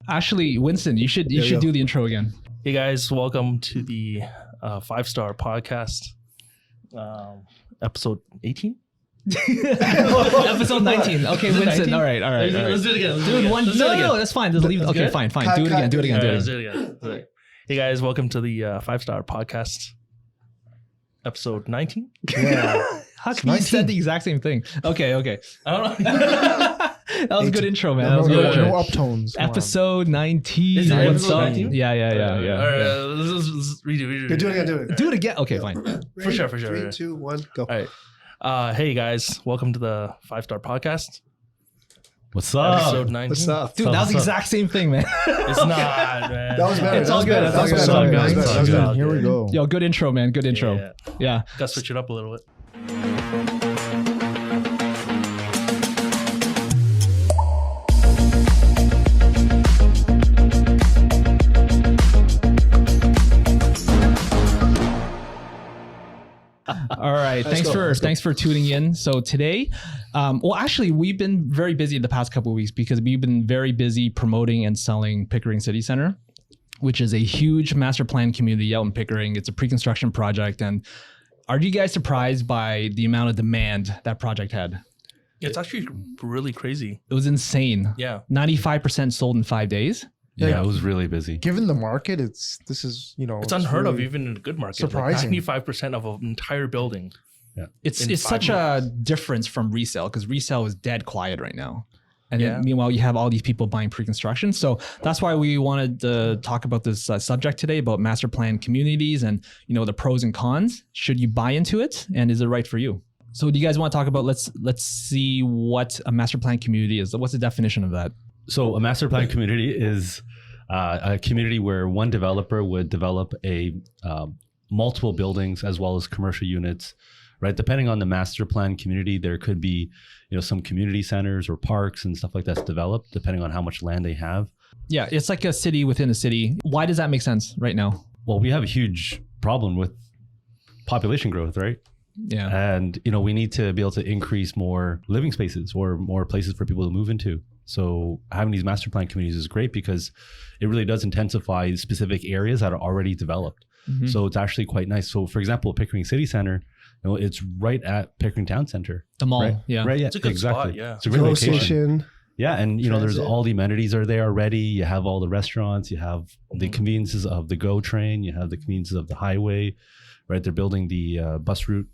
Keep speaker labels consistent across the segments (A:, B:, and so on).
A: Actually, Winston, you should do the intro again.
B: Hey guys, welcome to the 5-Star podcast, episode 18.
A: Episode 19. Okay, Winston.
B: 19?
A: All right.
B: Let's do it again.
A: No, that's fine. Just leave it. Okay,
B: good?
A: fine. Do it again.
B: Let's do it again. Hey guys, welcome to the 5-Star podcast, episode 19.
A: Yeah. How come you said the exact same thing? Okay.
B: I don't know.
A: That was a good intro, man.
C: No
A: Uptones.
C: Come
A: Episode 19.
B: Is it
A: What's
B: episode
A: up?
B: 19?
A: Yeah.
B: All right, let's redo it.
C: Do it again.
A: Do it again. Okay, fine.
B: For sure.
C: 3, 2, 1, go.
B: All right. Hey guys, welcome to the 5-Star podcast,
D: What's up?
B: episode 19.
C: What's up?
A: Dude, that was the exact same thing, man.
B: It's not, man.
C: That was better.
A: It's all good. That's all good.
C: Here we go.
A: Yo, good intro, man. Good intro. Yeah.
B: Gotta switch it up a little bit.
A: All right. Thanks for tuning in. So today, actually, we've been very busy the past couple of weeks because we've been very busy promoting and selling Pickering City Center, which is a huge master plan community out in Pickering. It's a pre-construction project. And are you guys surprised by the amount of demand that project had?
B: It's actually really crazy.
A: It was insane.
B: Yeah.
A: 95% sold in 5 days.
D: Yeah, it was really busy.
C: Given the market, it's
B: unheard of even in a good market.
C: Surprising.
B: Like 95% of an entire building.
D: Yeah.
A: It's such a difference from resale because resale is dead quiet right now. And
B: Yeah.
A: then, meanwhile, you have all these people buying pre-construction. So that's why we wanted to talk about this subject today about master plan communities and, the pros and cons. Should you buy into it? And is it right for you? So do you guys want to talk about, let's see what a master plan community is. What's the definition of that?
D: So a master plan community is a community where one developer would develop a multiple buildings as well as commercial units, right? Depending on the master plan community, there could be, some community centers or parks and stuff like that's developed depending on how much land they have.
A: Yeah, it's like a city within a city. Why does that make sense right now?
D: Well, we have a huge problem with population growth, right?
A: Yeah.
D: And, we need to be able to increase more living spaces or more places for people to move into. So having these master plan communities is great because it really does intensify specific areas that are already developed.
A: Mm-hmm.
D: So it's actually quite nice. So for example, Pickering City Center, it's right at Pickering Town Center.
A: The mall,
D: right?
A: yeah.
D: Right, yeah,
B: It's a good
D: exactly.
B: spot, yeah.
D: It's a great location.
C: Station.
D: Yeah, and there's
C: Transit.
D: all the amenities are there already. You have all the restaurants, you have the conveniences of the GO train, you have the conveniences of the highway. Right, they're building the bus route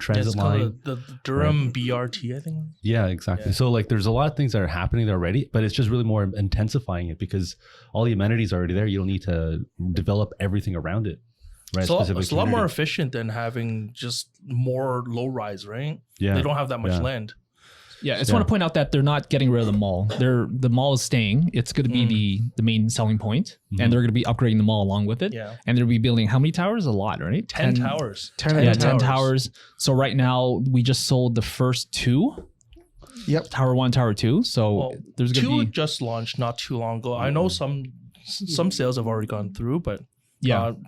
D: transit line.
B: The Durham BRT, I think.
D: Yeah, exactly.
B: Yeah.
D: So there's a lot of things that are happening there already, but it's just really more intensifying it because all the amenities are already there. You don't need to develop everything around it. Right,
B: It's a lot more efficient than having just more low rise, right?
D: Yeah,
B: They don't have that much land.
A: Yeah, I just want to point out that they're not getting rid of the mall. The mall is staying. It's going to be the main selling point, and they're going to be upgrading the mall along with it.
B: Yeah.
A: And they'll be building how many towers? A lot, right?
B: 10 towers.
C: 10
A: towers. So right now we just sold the first 2.
C: Yep.
A: Tower 1, Tower 2. So there's going
B: 2
A: to be
B: just launched not too long ago. I know some sales have already gone through, but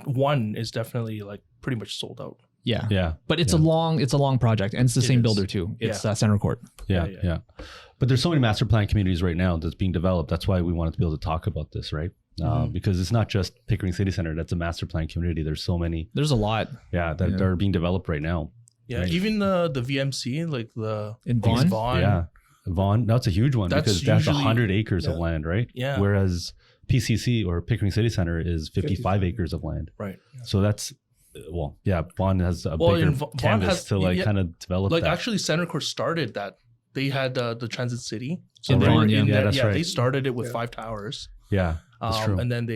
B: 1 is definitely pretty much sold out.
A: Yeah. But it's a long project, and it's the same builder too. It's Center Court.
D: Yeah. But there's so many master plan communities right now that's being developed. That's why we wanted to be able to talk about this, right? Because it's not just Pickering City Center. That's a master plan community. There's so many.
A: There's a lot.
D: That are being developed right now.
B: Yeah,
D: right?
B: even the VMC,
A: in Vaughan.
D: Yeah, Vaughan. That's a huge one because that's 100 acres of land, right?
B: Yeah.
D: Whereas PCC or Pickering City Center is 55 acres of land.
B: Right.
D: So that's Vaughan has a bigger canvas to kind of develop.
B: Actually, Center Court started that. They had the Transit City.
A: So they were in
D: that's right.
B: They started it with 5 towers.
D: Yeah, that's true.
B: And then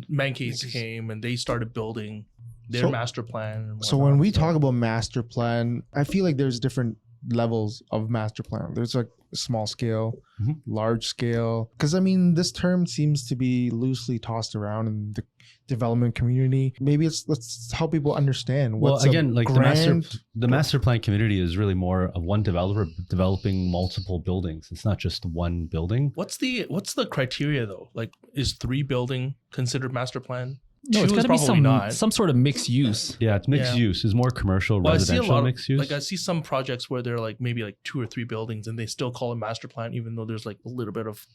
B: Mancase came and they started building their master plan. And
C: So when we talk about master plan, I feel like there's different levels of master plan. There's small scale, large scale. Because this term seems to be loosely tossed around in the development community. Maybe let's help people understand.
D: Well, again, the master plan community is really more of one developer developing multiple buildings. It's not just one building.
B: What's the criteria though? Is 3 building considered master plan?
A: No, it's got to be some sort of mixed use.
D: Yeah, it's mixed use. It's more commercial, residential mixed use.
B: I see some projects where they're maybe 2 or 3 buildings and they still call it master plan, even though there's a little bit of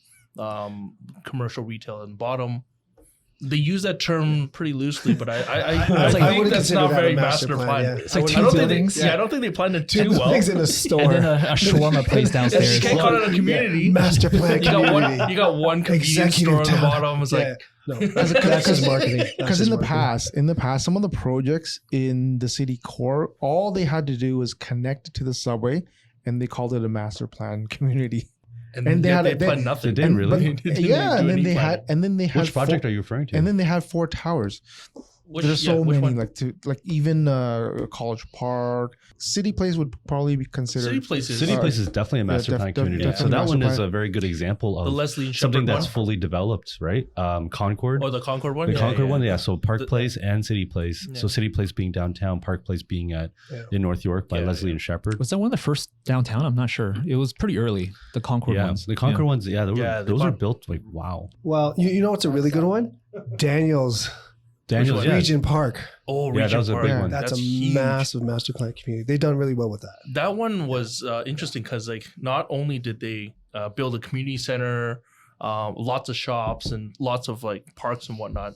B: commercial retail on the bottom. They use that term pretty loosely, but I
E: wouldn't
B: think that's
E: consider
B: not
E: that
B: very
E: a master
B: master
E: plan,
B: plan.
E: yeah.
A: It's like
B: I
A: two
B: don't
A: buildings.
B: think I don't think they planned it too
E: Two
B: well.
E: things in a
A: And
E: store.
A: then a shawarma place
B: You
A: downstairs.
B: can't call it a community.
E: Master plan
B: You got
E: community.
B: one. You got one convenience store on the bottom. It's like
E: no, that's just marketing.
C: Because in the past, some of the projects in the city core, all they had to do was connect it to the subway, and they called it a master plan community.
B: and they planned nothing.
D: They didn't really.
C: And then they had
D: Which project are you referring to?
C: And then they had 4 towers. There's so many,
B: one?
C: like even College Park, City Place would probably be considered.
B: City places.
D: City Place is definitely a master plan community. So that one is a very good example
B: The
D: of
B: Leslie and
D: something
B: Shepherd
D: that's
B: one?
D: fully developed, right? Concord.
B: Or the Concord one?
D: The Concord one, yeah. So Park
B: The-
D: Place and City Place.
B: Yeah.
D: So City Place being downtown, Park Place being in North York by Leslie and Shepherd.
A: Was that one of the first downtown? I'm not sure. It was pretty early. The Concord
D: Yeah,
A: ones.
D: the Concord ones, those are
B: Con-
D: built like wow.
E: Well, you know what's a really good one? Daniel's
D: Daniel's,
B: one?
D: yeah.
E: Region Park.
B: Oh,
D: Yeah,
B: Regent
D: that was a
B: Park.
D: big one.
E: That's a
B: huge.
E: massive master plan community. They've done really well with that.
B: That one was interesting because like not only did they build a community center, lots of shops and lots of like parks and whatnot,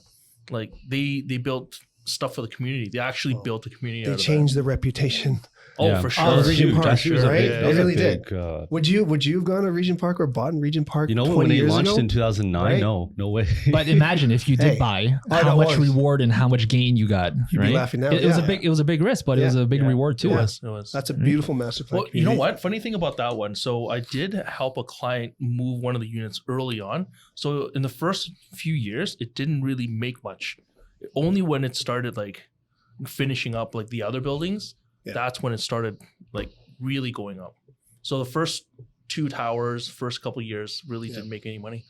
B: like they built stuff for the community. They actually built the community.
E: They
B: out of
E: changed the reputation.
B: that. Oh,
D: Yeah.
B: for sure.
E: Oh, Regent
D: Huge.
E: Park,
D: That was a
E: right?
D: big-
E: They
D: that was a
E: really
D: big,
E: did. Would you have gone to Regent Park or bought in Regent Park?
D: You know
E: 20
D: when they
E: years
D: launched
E: ago?
D: in 2009?
E: Right?
D: No way.
A: But imagine if you did
E: Hey,
A: buy,
E: I
A: how
E: know
A: much
E: was.
A: reward and how much gain you got.
E: You'd be
A: right?
E: laughing now.
A: It was
E: Yeah.
A: a big risk, but it was a big reward too.
B: It was.
E: That's a beautiful master plan.
B: Well, you know
E: community.
B: what? Funny thing about that one. So I did help a client move one of the units early on. So in the first few years, it didn't really make much. Only when it started like finishing up like the other buildings, that's when it started like really going up. So the first 2 towers, first couple of years really didn't make any money.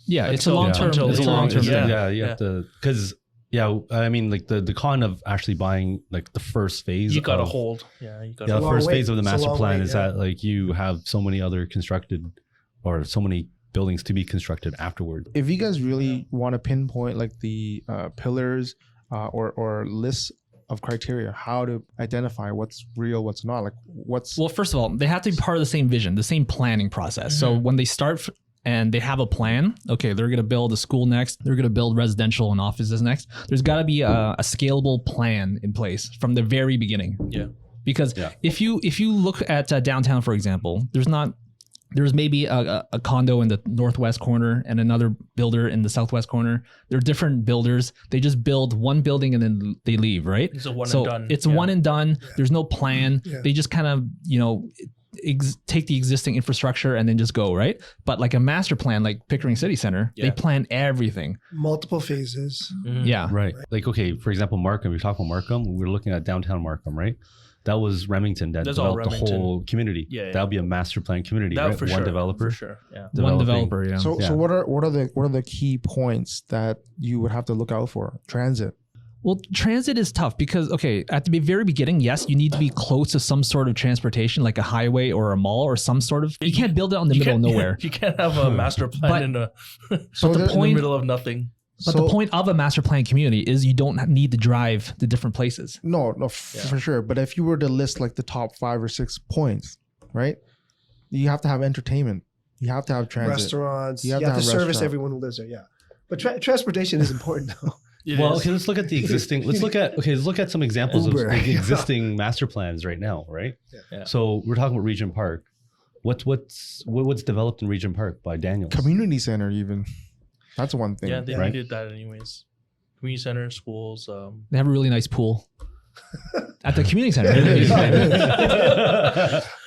A: Yeah, it's a
B: Until-
A: long term.
B: until
A: It's a
B: later.
A: long term.
B: Yeah.
D: You have to because I mean like the con of actually buying like the first phase.
B: You got to
D: of,
B: hold. Yeah, you got
D: Yeah,
B: to
D: the
E: long
D: first
E: wait.
D: phase of the
E: It's a
D: master
E: long
D: plan
E: wait,
D: is
E: yeah.
D: that like you have so many other constructed or so many buildings to be constructed afterward.
C: If you guys really want to pinpoint like the pillars or lists of criteria, how to identify what's real, what's not, like what's
A: Well, first of all, they have to be part of the same vision, the same planning process. So when they start and they have a plan, okay, they're going to build a school next, they're going to build residential and offices next. There's got to be a scalable plan in place from the very beginning.
B: Yeah.
A: Because if you look at downtown, for example, there's maybe a condo in the northwest corner and another builder in the southwest corner. They're different builders. They just build one building and then they leave, right?
B: It's a one
A: So
B: and done.
A: it's one and done. There's no plan.
E: Yeah.
A: They just kind of, take the existing infrastructure and then just go, right? But like a master plan, like Pickering City Center, they plan everything.
E: Multiple phases.
A: Yeah.
D: Right. Like, okay, for example, Markham, we talk about Markham, we're looking at downtown Markham, right? That was Remington that
B: That's all
D: developed the
B: Remington.
D: whole community.
B: Yeah.
D: That'll be a master plan community,
B: That
D: right?
B: for
D: One
B: sure.
D: developer.
B: For sure. Yeah.
A: One
D: developing.
A: developer, yeah.
C: so
D: Yeah.
C: so what are the key points that you would have to look out for? Transit.
A: Well, transit is tough because, okay, at the very beginning, yes, you need to be close to some sort of transportation, like a highway or a mall or some sort of. You can't build it on the middle of nowhere.
B: You can't have a master plan
A: But-
B: in the
C: So
A: the
C: there-
B: in the
A: point-
B: middle of nothing.
A: But the point of a master plan community is you don't need to drive to different places.
C: No, for sure. But if you were to list like the top 5 or 6 points, right? You have to have entertainment. You have to have transit.
E: Restaurants.
C: You
E: You
C: have
E: have,
C: to
E: to
C: have
E: service
C: restaurant.
E: everyone who lives there. Yeah. But transportation is important though.
B: It
D: Well,
B: is.
D: okay, let's look at the existing. Let's look at some examples
E: Uber.
D: of like, existing master plans right now, right?
B: Yeah.
D: So we're talking about Regent Park. What's developed in Regent Park by Daniels?
C: Community center, even. That's one thing.
B: Yeah, they
D: Right.
B: did that anyways. Community center, schools.
A: They have a really nice pool at the community center.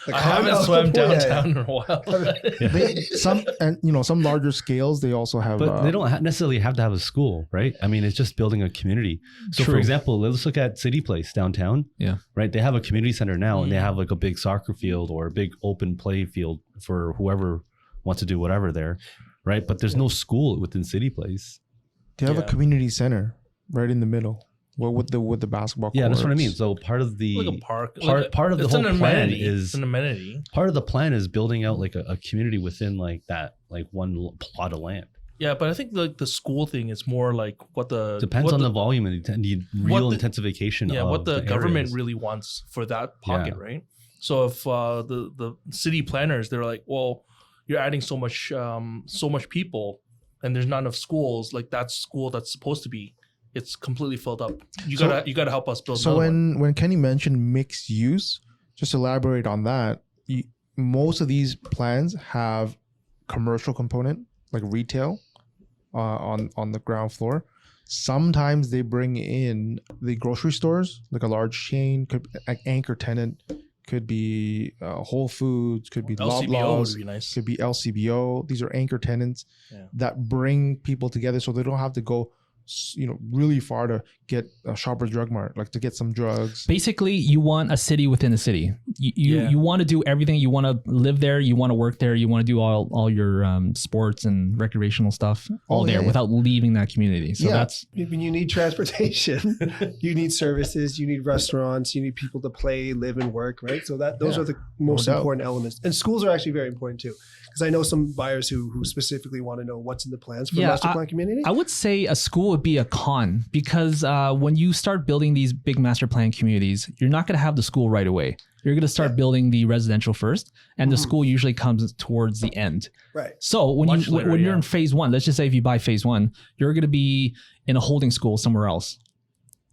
E: The
B: I haven't
E: condo-
B: swam
E: Yeah, yeah.
B: downtown in a while.
C: Some larger scales, they also have.
D: But they don't necessarily have to have a school, right? I mean, it's just building a community. So,
A: True.
D: for example, let's look at City Place downtown.
A: Yeah.
D: Right. They have a community center now, and they have like a big soccer field or a big open play field for whoever wants to do whatever there, right? But there's no school within City Place.
C: They have a
B: Yeah.
C: community center right in the middle. Well, with the basketball.
D: Yeah, that's what I mean.
C: courts.
D: So part of the
B: Like a park.
D: part of the
B: it's
D: whole
B: an
D: plan
B: amenity.
D: is
B: It's an amenity.
D: part of the plan is building out like a community within like that like one plot of land.
B: Yeah, but I think like the school thing is more like what the
D: Depends
B: what
D: on the volume and the real intensification.
B: yeah,
D: of
B: what the government
D: areas.
B: really wants for that pocket,
D: Yeah.
B: right? So if the city planners, they're like, well, you're adding so much people, and there's not enough schools. Like that school that's supposed to be, it's completely filled up. You gotta help us build.
C: So
B: another one.
C: when Kenny mentioned mixed use, just elaborate on that. Most of these plans have commercial component, like retail, on the ground floor. Sometimes they bring in the grocery stores, like a large chain, could an anchor tenant, could be Whole Foods, could be
B: LCBO
C: Loblaws,
B: would be nice.
C: could be LCBO. These are anchor tenants that bring people together, so they don't have to go, really far to get a Shoppers Drug Mart, like to get some drugs.
A: Basically, you want a city within a city. You want to do everything. You want to live there. You want to work there. You want to do all your sports and recreational stuff there without leaving that community. So that's
E: you need transportation, you need services, you need restaurants, you need people to play, live, and work. Right. So those are the most important elements. And schools are actually very important too, because I know some buyers who specifically want to know what's in the plans for master plan community.
A: I would say a school would be a con, because when you start building these big master plan communities, you're not going to have the school right away. You're going to start building the residential first, and the school usually comes towards the end.
E: Right.
A: So when you're in phase one, let's just say if you buy phase one, you're going to be in a holding school somewhere else.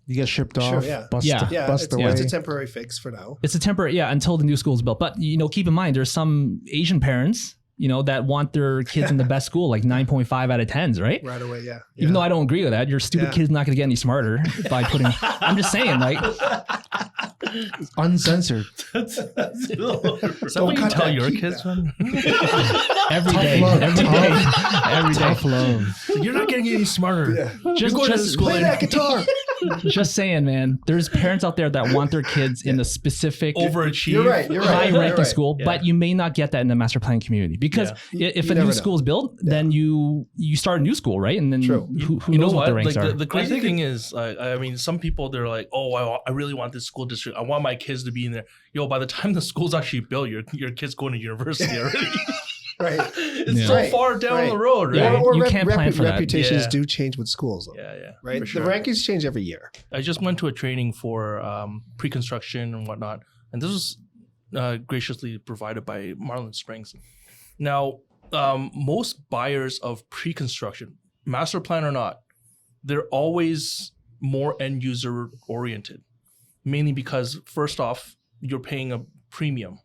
C: You get shipped off, bust away.
E: It's a temporary fix for now.
A: It's a temporary, until the new school is built. But keep in mind, there's some Asian parents, that want their kids in the best school, like 9.5 out of 10s, right?
E: Right away,
A: Even though I don't agree with that, your stupid kid's not going to get any smarter by putting. I'm just saying, like,
C: uncensored.
B: Is that what you tell your kids, man?
A: Every day.
C: Tough love.
B: You're not getting any smarter.
E: Yeah.
A: Just
E: Play that guitar.
A: Just saying, man. There's parents out there that want their kids in a specific
B: overachieve,
E: You're right.
A: high-ranking school, but you may not get that in the master plan community, because if a new school is built, then you start a new school, right? And then who knows what the ranks are?
B: The crazy thing is, some people, they're like, oh, I really want this school district. I want my kids to be in there. By the time the school's actually built, your kid's going to university already.
E: Right.
B: It's so far down the road, right?
A: Yeah, you can't plan for that.
E: Reputations do change with schools, though.
B: Yeah.
E: Right.
B: Sure.
E: The rankings change every year.
B: I just went to a training for pre-construction and whatnot, and this was graciously provided by Marlin Springs. Now, most buyers of pre-construction, master plan or not, they're always more end user oriented, mainly because first off, you're paying a premium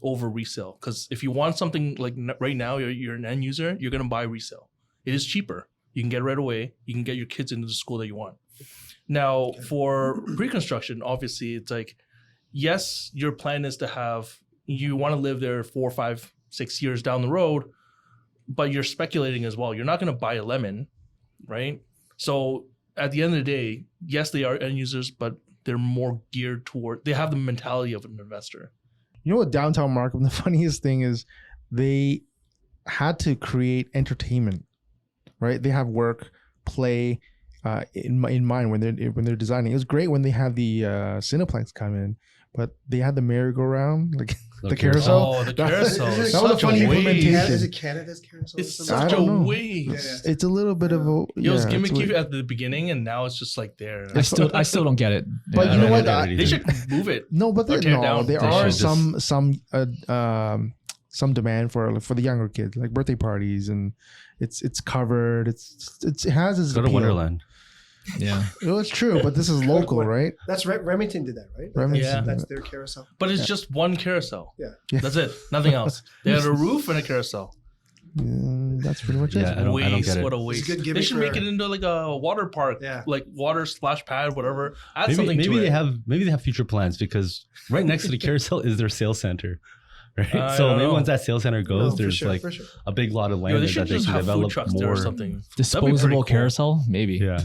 B: over resale. Because if you want something like right now, you're an end user, you're going to buy resale. It is cheaper. You can get it right away. You can get your kids into the school that you want. Now, for pre-construction, obviously, it's like, yes, your plan is you want to live there 4, 5, 6 years down the road, but you're speculating as well. You're not going to buy a lemon, right? So at the end of the day, yes, they are end users, but they're more geared toward, they have the mentality of an investor.
C: You know what, downtown Markham, the funniest thing is they had to create entertainment, right? They have work, play in mind when they're designing. It was great when they had the Cineplex come in, but they had the merry-go-round, like the carousel.
B: Oh, the carousel.
C: That was a funny implementation.
E: Is it Canada's carousel?
B: It's such a waste.
C: It's a little bit of a...
B: It was gimmicky at the beginning, and now it's just like there.
A: I still don't get it.
C: But you know what?
B: They should move it.
C: No, but there are some demand for the younger kids, like birthday parties, and it's covered. It has its
D: Go to
C: appeal.
D: Wonderland.
A: Yeah.
C: No, it's true, but this is local, right?
E: That's Remington did that, right?
C: Remington
E: That's their carousel.
B: But it's just one carousel.
E: Yeah.
B: That's it. Nothing else. They had a roof and a carousel.
C: That's pretty much it.
D: I don't get it.
B: What a waste. They should make it into like a water park, like water splash pad, whatever. Add something to it.
D: Maybe they have future plans, because right next to the carousel is their sales center. Right? So maybe once that sales center goes, there's a big lot of land that they can develop more.
B: Or something.
A: Disposable
B: Cool.
A: carousel, maybe.
D: Yeah.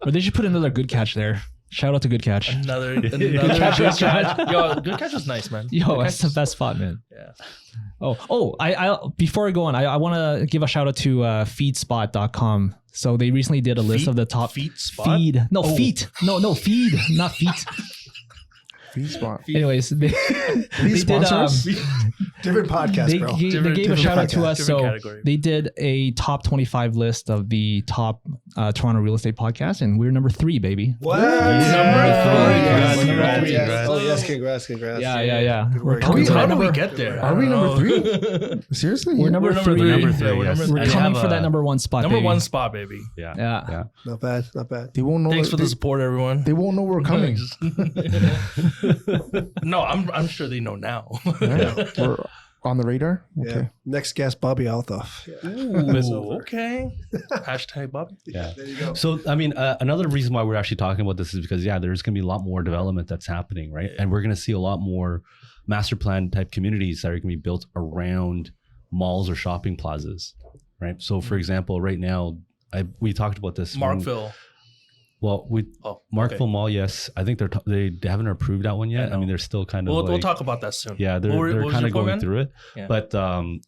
A: Or they should put another Good Catch there. Shout out to Good Catch.
B: Another Good Catch. Yo, Good Catch is nice, man.
A: Yo, that's the best spot, man.
B: Yeah.
A: I before I go on, I want to give a shout out to feedspot.com. So they recently did a list of the top
B: feet spot.
A: Feed, not feet.
C: Feed spot.
A: Anyways, they did
E: Different podcast, bro.
A: They gave a shout out to us. So
B: category.
A: they did a top 25 list of the top Toronto real estate podcasts, and we're number 3, baby.
E: What?
B: Number 3.
E: Congrats. Oh, yes, congrats.
A: Yeah.
E: Good work.
B: How do we get there?
C: Are we number 3? Seriously?
A: We're number 3.
D: We're number 3.
B: Yeah, we're
D: yes.
B: number
A: We're
B: three.
A: coming for that number 1 spot.
B: Number
A: baby.
B: 1 spot, baby.
A: Yeah.
E: Not bad.
C: They won't know.
B: Thanks for the support, everyone.
C: They won't know we're coming.
B: No, I'm sure they know now.
C: Yeah. We're on the radar. Okay.
E: Yeah. Next guest, Bobby Althoff.
B: Ooh, okay. Hashtag Bobby.
D: Yeah.
E: There you go.
D: So, I mean, another reason why we're actually talking about this is because, there's going to be a lot more development that's happening, right? And we're going to see a lot more master plan type communities that are going to be built around malls or shopping plazas, right? So, for example, right now, we talked about this.
B: Markville.
D: Markville Mall, yes. I think they haven't approved that one yet. I mean, they're still kind of
B: We'll talk about that soon.
D: Yeah, they're kind of going through it.
B: Yeah.
D: But,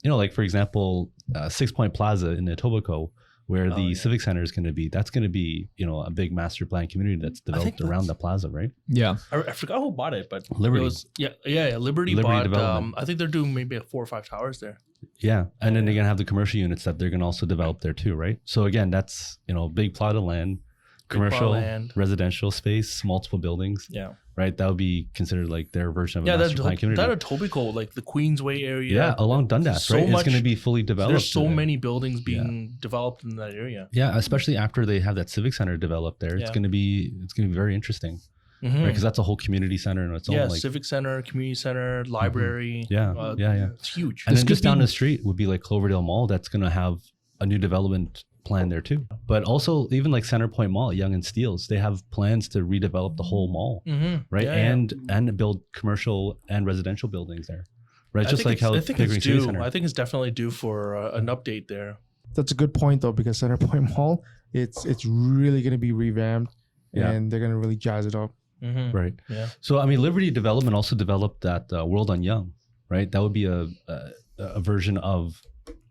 D: like, for example, 6 Point Plaza in Etobicoke, where the Civic Center is going to be, that's going to be, a big master plan community that's developed around the plaza, right?
A: Yeah.
B: I forgot who bought it, but
D: Liberty.
B: It was, Liberty bought,
D: Development.
B: I think they're doing maybe 4 or 5 towers there.
D: Yeah. And then they're going to have the commercial units that they're going to also develop there too, right? So again, that's, big plot of land, commercial, residential space, multiple buildings.
B: Yeah.
D: Right. That would be considered like their version of a
B: Yeah,
D: master plan community.
B: that Etobicoke, like the Queensway area.
D: Yeah, along Dundas,
B: so
D: right? It's
B: much-
D: going to be fully developed.
B: There's so many buildings being developed in that area.
D: Yeah, especially after they have that civic center developed there. It's going to be very interesting,
B: Mm-hmm.
D: right? Because that's a whole community center in its own. Like,
B: civic center, community center, library.
D: Yeah.
B: It's huge.
D: and then just down the street would be like Cloverdale Mall. That's going to have a new development plan there too. But also even like Centerpoint Mall, Yonge and Steeles, they have plans to redevelop the whole mall, right?
B: Yeah,
D: and build commercial and residential buildings there, right?
B: I
D: Just
B: think
D: like how
B: I think
D: Pickering
B: it's
D: City
B: due.
D: Center.
B: I think it's definitely due for an update there.
C: That's a good point though, because Centerpoint Mall, it's really going to be revamped, and they're going to really jazz it up.
B: Mm-hmm.
D: Right.
B: Yeah.
D: So I mean, Liberty Development also developed that World on Young, right? That would be a version of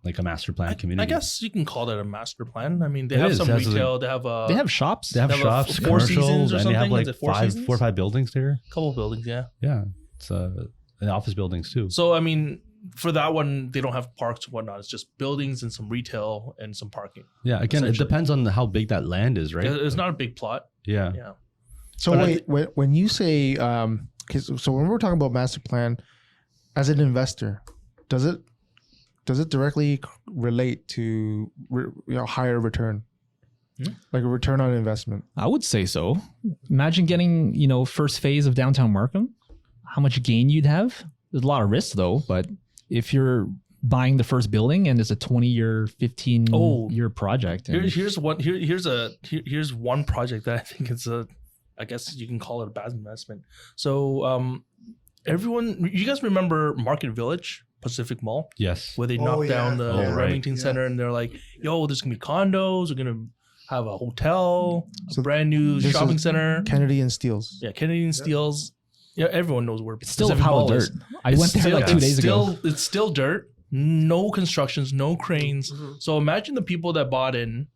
D: like a master plan community.
B: I guess you can call that a master plan. I mean, they
D: It
B: have
D: is.
B: some
D: It has
B: retail. They have
A: shops.
D: They have
B: They have
D: shops,
B: Four
D: commercials,
B: Seasons or
D: and they have
B: something?
D: like
B: Is it Four
D: 4
B: Seasons?
D: or 5 buildings there.
B: couple of buildings, yeah.
D: Yeah, it's and office buildings too.
B: So I mean, for that one, they don't have parks and whatnot. It's just buildings and some retail and some parking.
D: Yeah, again, it
B: essentially.
D: depends on how big that land is, right?
B: It's not a big plot.
D: Yeah.
B: Yeah.
C: So
B: But
C: when you say, so when we're talking about master plan, as an investor, does it directly relate to higher return, like a return on investment?
A: I would say so. Imagine getting, first phase of downtown Markham, how much gain you'd have. There's a lot of risk though, but if you're buying the first building and it's a 20-year, 15-year project.
B: Here's one project that I think it's I guess you can call it a bad investment. So you guys remember Market Village, Pacific Mall?
D: Yes.
B: Where they knocked down the
D: right.
B: Remington Center and they're like, yo, there's gonna be condos, we're gonna have a hotel, a brand new
C: this
B: shopping
C: is
B: center.
C: Kennedy and Steeles.
B: Yeah, Kennedy and Steeles. Yeah, everyone knows where
A: It's still a
B: Pacific
A: pile of
B: Mall
A: dirt.
B: is.
A: I went there like 2 days ago.
B: It's still dirt. No constructions, no cranes. So imagine the people that bought in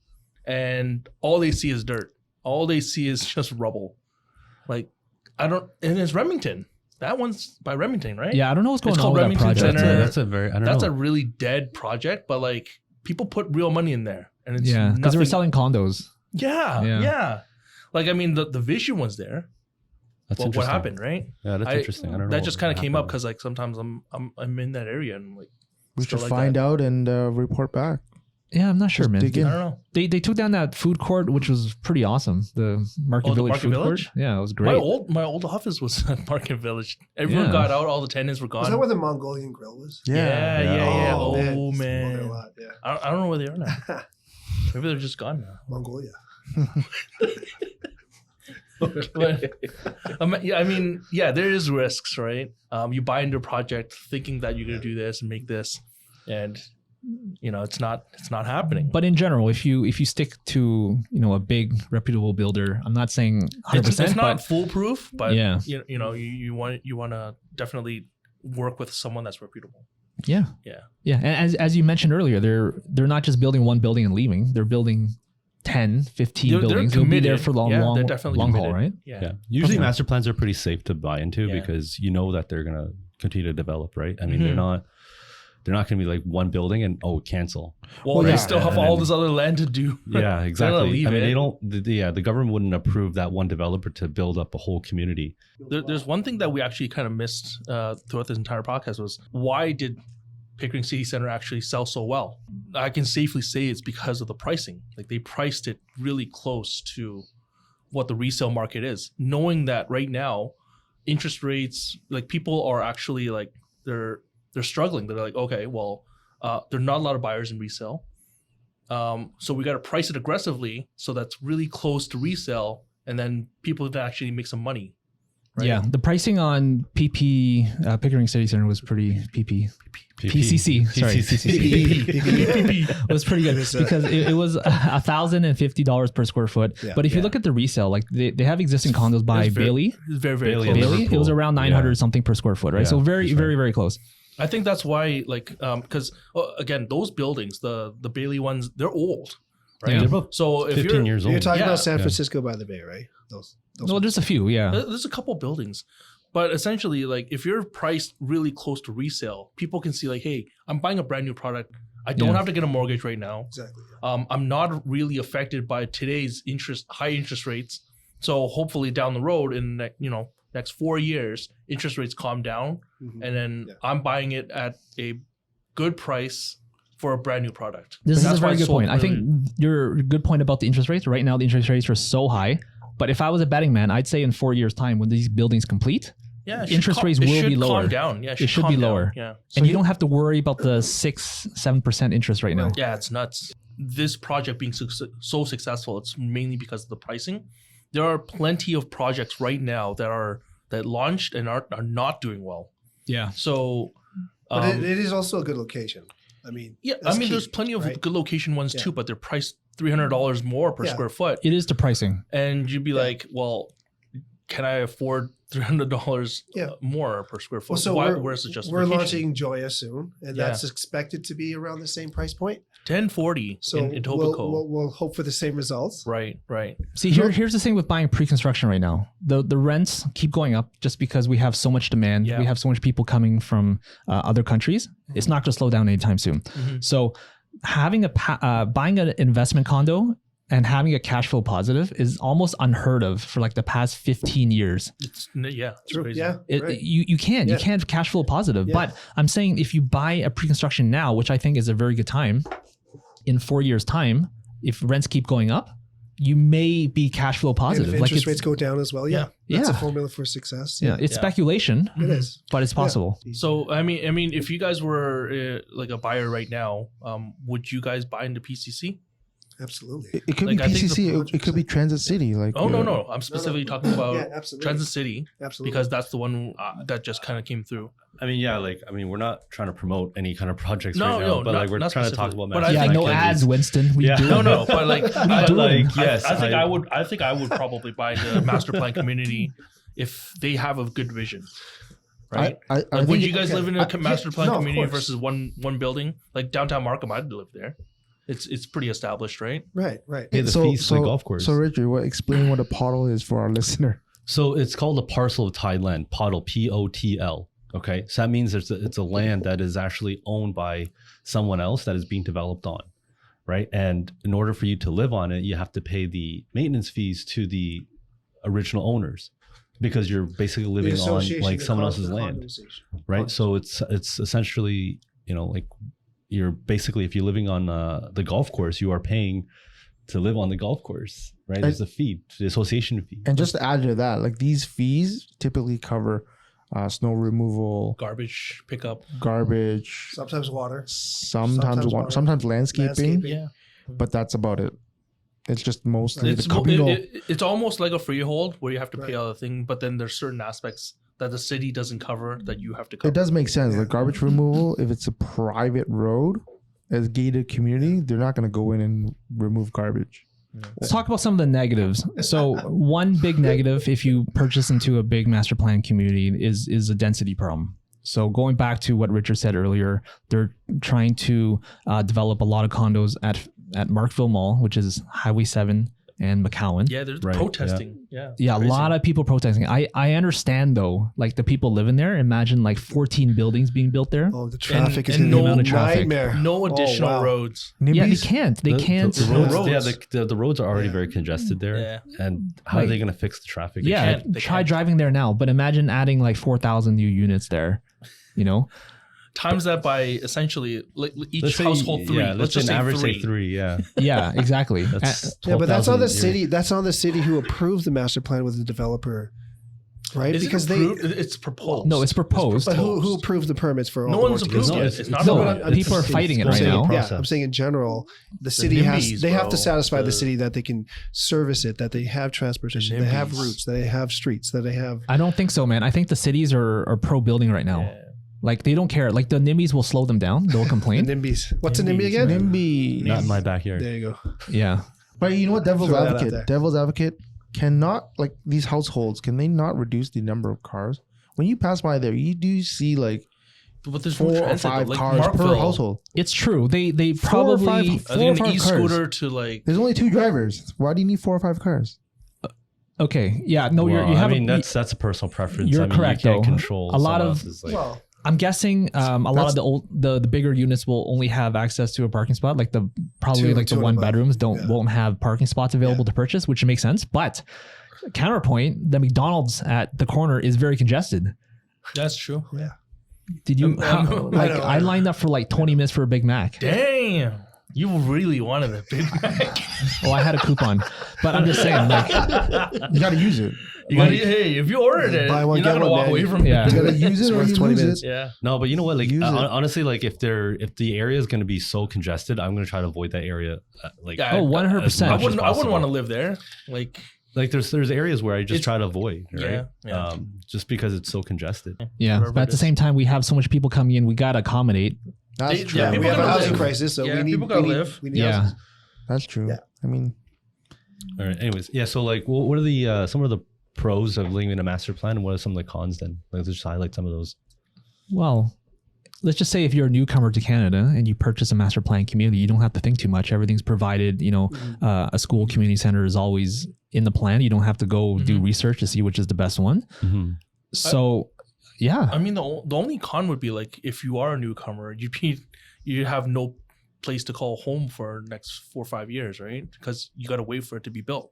B: and all they see is dirt. All they see is just rubble. And it's Remington. That one's by Remington, right?
A: Yeah, I don't know what's going
B: It's
A: on
B: called
A: with
B: Remington
A: that project.
B: Center.
D: That's a very, I don't
B: That's
D: know.
B: a really dead project, but like people put real money in there. And it's
A: Yeah, because they were
B: nothing-
A: selling condos.
B: Yeah. Like, I mean, the vision was there.
D: That's
B: But what
D: interesting.
B: happened, right?
D: Yeah, that's interesting. I don't know.
B: That just kind of
D: what
B: came up
D: happened.
B: because like sometimes I'm in that area and like
C: We
B: still
C: should
B: like
C: find
B: that.
C: out and report back.
A: Yeah, I'm not sure,
C: Just
A: man.
C: dig in.
B: I don't know.
A: They took down that food court, which was pretty awesome. The Market
B: Oh, the
A: Village
B: Market
A: food
B: Village?
A: court. Yeah, it was great.
B: My old office was at Market Village. Everyone
A: Yeah.
B: got out. All the tenants were gone.
E: Was that where the Mongolian grill was?
B: Yeah.
E: Oh,
B: Oh,
E: man. Used to go
B: man.
E: there a lot, yeah.
B: I don't know where they are now. Maybe they're just gone now.
E: Mongolia.
B: But, I mean, there is risks, right? You buy into a project thinking that you're gonna do this and make this, and it's not happening.
A: But in general, if you stick to a big reputable builder, I'm not saying 100%,
B: it's not
A: but
B: foolproof. But
A: Yeah.
B: you want to definitely work with someone that's reputable.
A: yeah. And as you mentioned earlier, they're not just building one building and leaving. They're building 10, 15
B: They're
A: buildings. They'll be there
B: committed.
A: for long
B: They're definitely
A: haul,
B: committed.
A: right?
D: Yeah. Usually
A: Okay.
D: master plans are pretty safe to buy into
B: Yeah.
D: because you know that they're going to continue to develop, right? I mean,
B: Mhm.
D: they're not, They're not going to be like one building and cancel.
B: Well, they still have all this other land to do.
D: Yeah, exactly. I mean,
B: it.
D: they don't. The government wouldn't approve that one developer to build up a whole community.
B: There's one thing that we actually kind of missed throughout this entire podcast was why did Pickering City Center actually sell so well? I can safely say it's because of the pricing. Like they priced it really close to what the resale market is, knowing that right now interest rates, like people are actually like they're struggling. They're like, okay, well, there are not a lot of buyers in resale. So we got to price it aggressively so that's really close to resale, and then people can actually make some money. Right?
A: Yeah, the pricing on Pickering City Center was pretty PCC. Sorry, PCC. It was pretty good because it was $1,050 per square foot. Yeah, but if you look at the resale, like they have existing condos by Bailey.
B: It's very close.
A: Bailey. It was around 900 something per square foot, right? So very close.
B: I think that's why, like, because again, those buildings, the Bailey ones, they're old, right?
A: Yeah.
D: They're about
B: So if
D: 15 years old.
E: You're talking about San Francisco by the Bay, right? Those
A: Well, there's a few, yeah.
B: There's a couple buildings, but essentially, like, if you're priced really close to resale, people can see, like, hey, I'm buying a brand new product. I don't have to get a mortgage right now.
E: Exactly.
B: I'm not really affected by today's high interest rates. So hopefully down the road in next 4 years, interest rates calm down, and then I'm buying it at a good price for a brand new product.
A: This is a very good point. I think your good point about the interest rates. Right now, the interest rates are so high. But if I was a betting man, I'd say in 4 years' time, when these buildings complete, interest rates will be lower.
B: Calm down. Yeah,
A: it should be lower.
B: Yeah,
A: and you don't have to worry about the 6-7% interest right now.
B: Yeah, it's nuts. This project being so successful, it's mainly because of the pricing. There are plenty of projects right now that launched and are not doing well.
A: Yeah.
B: So,
E: but it is also a good location. I mean,
B: there's plenty of good location ones too, but they're priced $300 more per square foot.
A: It is the pricing,
B: and you'd be like, well, can I afford $300 more per square foot?
E: Well, so
B: where's the justification?
E: We're launching Joya soon, and that's expected to be around the same price point.
B: 1040 in Etobicoke.
E: We'll hope for the same results.
B: Right.
A: See, here's the thing with buying pre-construction right now. The rents keep going up just because we have so much demand. Yeah. We have so much people coming from other countries. It's not going to slow down anytime soon. So having buying an investment condo and having a cash flow positive is almost unheard of for like the past 15 years.
B: It's crazy.
E: Yeah,
A: you can't cash flow positive. Yeah. But I'm saying if you buy a pre-construction now, which I think is a very good time, in 4 years' time, if rents keep going up, you may be cash flow positive.
E: And if interest rates go down as well, that's a formula for success.
A: Yeah, it's speculation.
E: It is,
A: but it's possible.
B: Yeah. So I mean, if you guys were like a buyer right now, would you guys buy into PCC?
C: Absolutely. It could be PCC. It could be Transit City. Like
B: no. I'm specifically talking about Transit City.
E: Absolutely.
B: Because that's the one that just kind of came through.
D: I mean, we're not trying to promote any kind of projects right now, but we're trying to talk about.
B: But no
A: ads, Winston. We do.
B: No. But yes, I think I would probably buy the master plan community if they have a good vision. Right? Would you guys live in a master plan community versus one building like downtown Markham? I'd live there. It's pretty established, right?
E: Right.
D: Pay the fees to the golf course.
C: So Richard, explain what a pottle is for our listener.
D: So it's called a parcel of tied land, pottle, POTL. Okay, so that means it's a land that is actually owned by someone else that is being developed on, right? And in order for you to live on it, you have to pay the maintenance fees to the original owners because you're basically living on like someone else's land, right? So it's essentially, like you're basically, if you're living on the golf course, you are paying to live on the golf course, right? There's a fee, the association fee.
C: And just to add to that, like these fees typically cover snow removal,
B: garbage pickup,
E: sometimes water,
C: sometimes landscaping.
B: Yeah,
C: but that's about it. It's just mostly
B: it's almost like a freehold where you have to pay other thing, but then there's certain aspects that the city doesn't cover that you have to cover.
C: It does make sense. Like garbage removal, if it's a private road, as gated community, they're not going to go in and remove garbage.
A: Let's talk about some of the negatives. So one big negative, if you purchase into a big master plan community, is a density problem. So going back to what Richard said earlier, they're trying to develop a lot of condos at Markville Mall, which is Highway 7 and McCowan.
B: Yeah, there's
D: Right,
B: protesting. Yeah,
A: Yeah, a
B: crazy.
A: lot of people protesting. I understand though, like the people living there. Imagine like 14 buildings being built there.
E: Oh, the traffic is
B: and
E: going to
A: no
E: be a
A: traffic.
E: nightmare.
B: No additional
E: wow.
B: roads.
A: Yeah, they
C: NIMBYs?
A: can't. They can't.
D: The roads,
B: roads.
D: yeah, the roads are already
E: Yeah.
D: very congested there.
B: Yeah.
D: And how are
A: Like-
D: they going to fix the traffic?
A: Yeah,
B: can't. They
A: try
B: can't.
A: driving there now. But imagine adding like 4,000 new units there. You know,
B: Times that by essentially like each
D: Let's say,
B: household 3.
D: Yeah,
B: let's
D: say
B: just
D: an
B: say
D: average
B: 3.
D: say 3. Yeah,
A: yeah, exactly.
D: that's
E: Yeah, but that's on
D: 12,000
E: the
D: a
E: city.
D: year.
E: That's on the city who approved the master plan with the developer, right?
B: Is
E: Because
B: it approved? It's proposed.
A: No, it's proposed.
E: But who approved the permits for all
B: No
E: the
B: one's
E: work to get
B: approved
D: No,
B: yet.
D: it's-
B: It's not
A: no,
B: approved.
A: but people are fighting it right
E: saying,
A: now.
E: Yeah,
D: Process.
E: I'm saying in general, the city has
B: NIMBYs,
E: they have
B: bro.
E: to satisfy the
B: The-
E: city that they can service it, that they have transportation, they have
B: NIMBYs.
E: routes, that they have streets, that they have.
A: I don't think so, man. I think the cities are pro building right now.
B: Yeah.
A: Like they don't care. Like the NIMBYs will slow them down. They'll complain.
E: NIMBYs. What's a
B: NIMBYs,
E: NIMBY again?
C: NIMBY.
D: Not in my backyard.
E: There you go.
A: Yeah.
C: But you know what? Devil's
E: Throw that out
C: advocate.
E: there.
C: Devil's advocate cannot, like these households, can they not reduce the number of cars? When you pass by there, you do see like
B: But there's
C: 4
B: no
C: or
B: transit,
C: 5
B: like
C: cars per
B: Markville,
C: household.
A: It's true. They
C: 4 or 5
A: probably
B: I
C: four or
B: think an
C: 5
B: e-scooter
C: cars.
B: to like
C: There's only 2 drivers. Why do you need 4 or 5 cars?
A: okay. Yeah. No,
D: Well,
A: you have.
D: I mean, that's a personal preference.
A: You're
D: I mean,
A: correct,
D: You can't
A: though.
D: control
A: A lot
D: someone
A: of-
D: else's, like,
E: Well,
A: I'm guessing a lot
C: That's-
A: of the bigger units will only have access to a parking spot. Like the probably
E: Two-
A: like the
E: two and
A: one
E: above.
A: bedrooms
E: Yeah.
A: won't have parking spots available to purchase, which makes sense. But counterpoint, the McDonald's at the corner is very congested.
B: that's true.
E: yeah.
A: Did you
B: I know.
A: I lined up for like 20 minutes for a Big Mac.
B: Damn, you really wanted a Big Mac.
A: Oh, I had a coupon, but I'm just saying, like,
C: You got to use it.
B: You gotta, hey, if you ordered it,
E: Buy one,
B: you're not
E: get
B: gonna
E: one,
B: walk
E: man.
B: away from
A: Yeah.
B: it.
C: You got to use it or
E: worth
C: you
E: 20
C: lose
E: minutes.
C: it.
B: Yeah.
D: No, but you know what? Like
C: Use it.
D: honestly, like if the area is going to be so congested, I'm going to try to avoid that area. Like
B: Yeah,
A: Oh, 100%.
D: as much
B: I
D: as
B: wouldn't
D: possible.
B: want to live there. Like,
D: There's areas where I just
B: It's-
D: try to avoid, right?
B: yeah.
D: Just because it's so congested.
A: yeah.
B: Wherever
A: But
B: it
A: at the
B: is.
A: same time, we have so much people coming in. We gotta accommodate.
C: That's
B: They-
C: true.
B: yeah,
E: We
B: people
E: have a
B: gotta
E: housing
B: live.
E: crisis, so
B: Yeah,
E: we need
B: people gotta
E: we need-
B: live.
E: we need
A: Yeah.
E: houses.
C: That's true.
E: Yeah.
C: I mean,
D: All right. Anyways, yeah. So like, what are the some of the pros of living in a master plan, and what are some of the cons? Then let's just highlight some of those.
A: Well, let's just say if you're a newcomer to Canada and you purchase a master plan community, you don't have to think too much. Everything's provided. You know, a school community center is always in the plan. You don't have to go do research to see which is the best one.
D: Mm-hmm.
A: So, yeah.
B: I mean, the only con would be like if you are a newcomer, you have no place to call home for next 4 or 5 years, right? Because you got to wait for it to be built,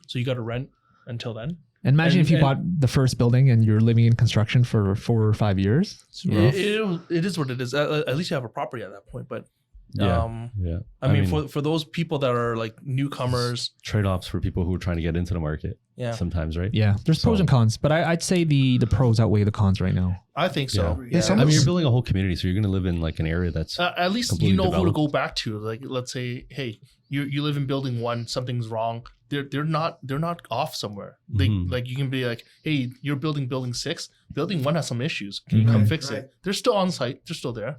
B: so you got to rent until then.
A: And imagine
B: and-
A: if you
B: and-
A: bought the first building and you're living in construction for 4 or 5 years. It's rough.
B: It is what it is. At least you have a property at that point. But
D: Yeah. Yeah.
B: I mean, for those people that are like newcomers,
D: trade-offs for people who are trying to get into the market.
B: yeah,
D: Sometimes, right?
A: Yeah, there's pros
D: So-
A: and cons, but I'd say the pros outweigh the cons right now.
B: I think so.
C: Yeah, some-
D: I mean, you're building a whole community, so you're going to live in like an area that's
B: At least you
D: completely
B: know who to
D: developed.
B: go back to. Like, let's say, hey, you live in building 1, something's wrong. They're not off somewhere. They
D: Mhm.
B: like you can be like, hey, you're building 6. Building 1 has some issues. Can you come
A: Mhm.
B: fix it? They're still on site. They're still there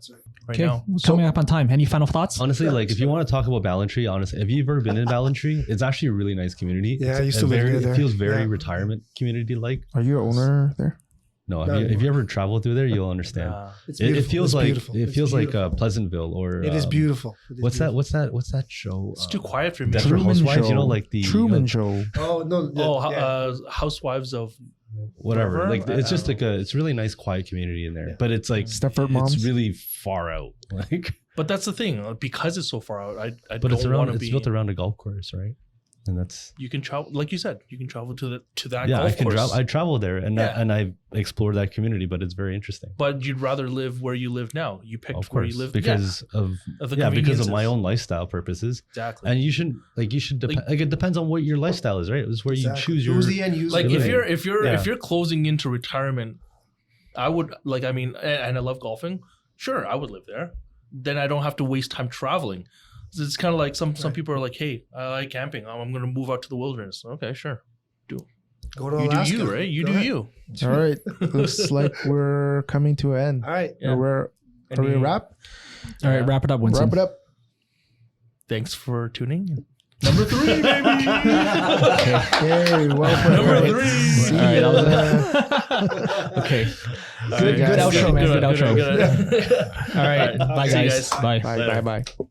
B: right
A: Okay,
B: now.
A: coming up on time. Any final thoughts?
D: honestly like if you want to talk about Ballantree, honestly, have you ever been in Ballantree? It's actually a really nice community.
E: Yeah,
D: It's
E: I used
D: a
E: to live
D: very,
E: near there.
D: It feels very
E: Yeah.
D: retirement community like.
C: are you an owner there?
D: No,
E: Not
D: if you ever travel through there, you'll understand.
E: It's
D: It
E: beautiful.
D: feels
E: It's
D: like
E: beautiful.
D: it
E: It's
D: feels like
E: beautiful.
D: Pleasantville or
E: It is beautiful. It is
D: What's
E: beautiful.
D: that show?
B: It's too quiet for me.
D: Desperate
C: Truman
D: Housewives, you know,
C: Show.
D: like the
C: Truman Show.
E: Oh no!
B: Housewives of
D: whatever.
B: Whatever.
D: Like it's just like it's really nice, quiet community in there.
E: Yeah.
D: But it's like
C: Stepford Moms.
D: it's really far out. Like,
B: But that's the thing, because it's so far out. I
D: but it's
B: don't
D: around.
B: want to
D: It's
B: be.
D: built around a golf course, right? And that's
B: You can travel, like you said, you can travel to that
D: yeah.
B: golf
D: I can
B: course.
D: travel. I travel there, and
B: Yeah.
D: and I explored that community, but it's very interesting.
B: But you'd rather live where you live now. You picked
D: Of
B: where
D: course,
B: you live
D: because of
B: of the
D: because of
B: conveniences.
D: my own lifestyle purposes.
B: Exactly.
D: And you shouldn't like it depends on what your lifestyle is, right? It's where you choose your
E: Who's the end user?
B: like
D: You're
B: if
D: living.
B: if you're closing into retirement, I would like. I mean, and I love golfing. Sure, I would live there. Then I don't have to waste time traveling. It's kind of like some people are like, hey, I like camping. I'm going to move out to the wilderness. Okay, sure.
E: go to
B: You
E: Alaska.
B: do you, right? You
E: Go
B: do
E: ahead.
B: you.
C: All right. Looks like we're coming to an end.
E: All right.
B: Yeah.
C: Are we
B: Any-
C: wrap?
A: All right, wrap it up, Winston.
C: Wrap it up.
B: Thanks for tuning in. Number 3, baby.
C: Hey, well
B: Number
C: played.
B: 3.
C: See
A: All right,
C: ya.
A: okay.
C: Good
A: Good outro, man. Good outro.
B: Good.
A: All right, bye
B: See you
A: guys. Bye.
C: Bye,
B: Later.
C: bye, bye.